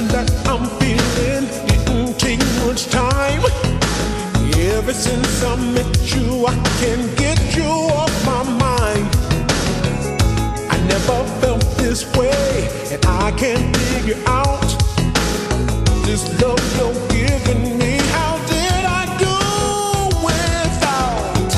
feeling that I'm feeling didn't take much time. Ever since I met you, I can't get you off my mind. I never felt this way, and I can't figure out this love you're giving me. How did I do without?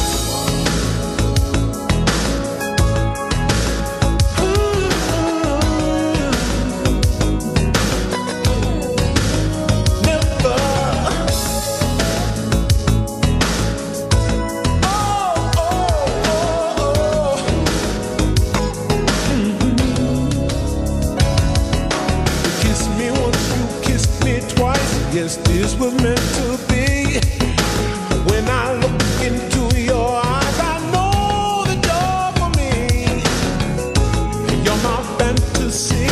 Never. Yes, this was meant to be. When I look into your eyes, I know that you're for me. You're my fantasy,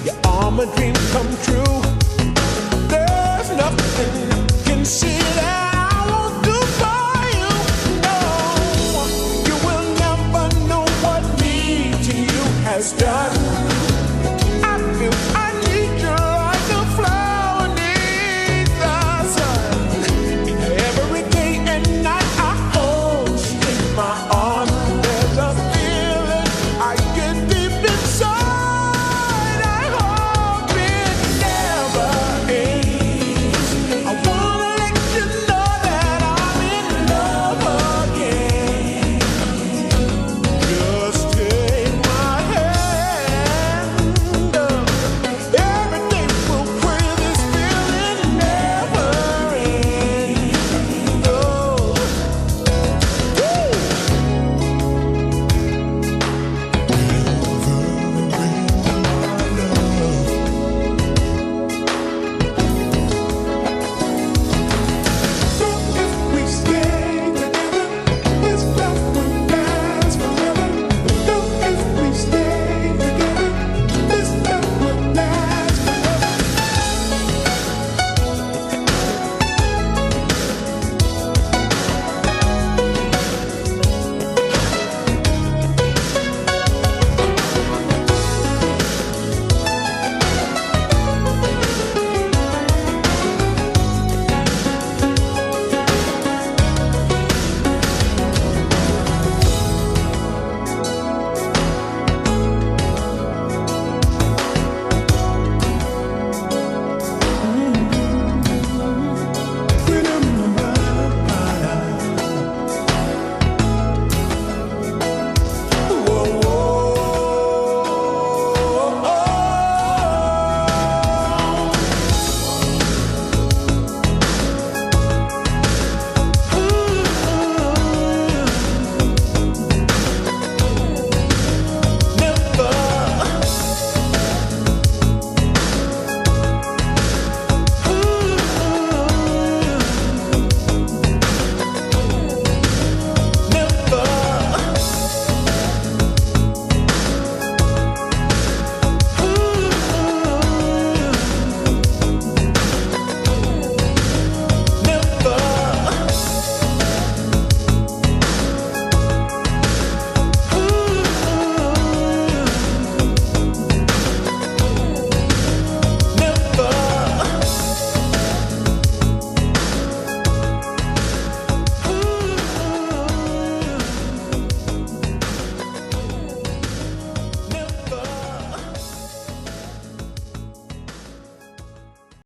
you are my dream come true. There's nothing you can see that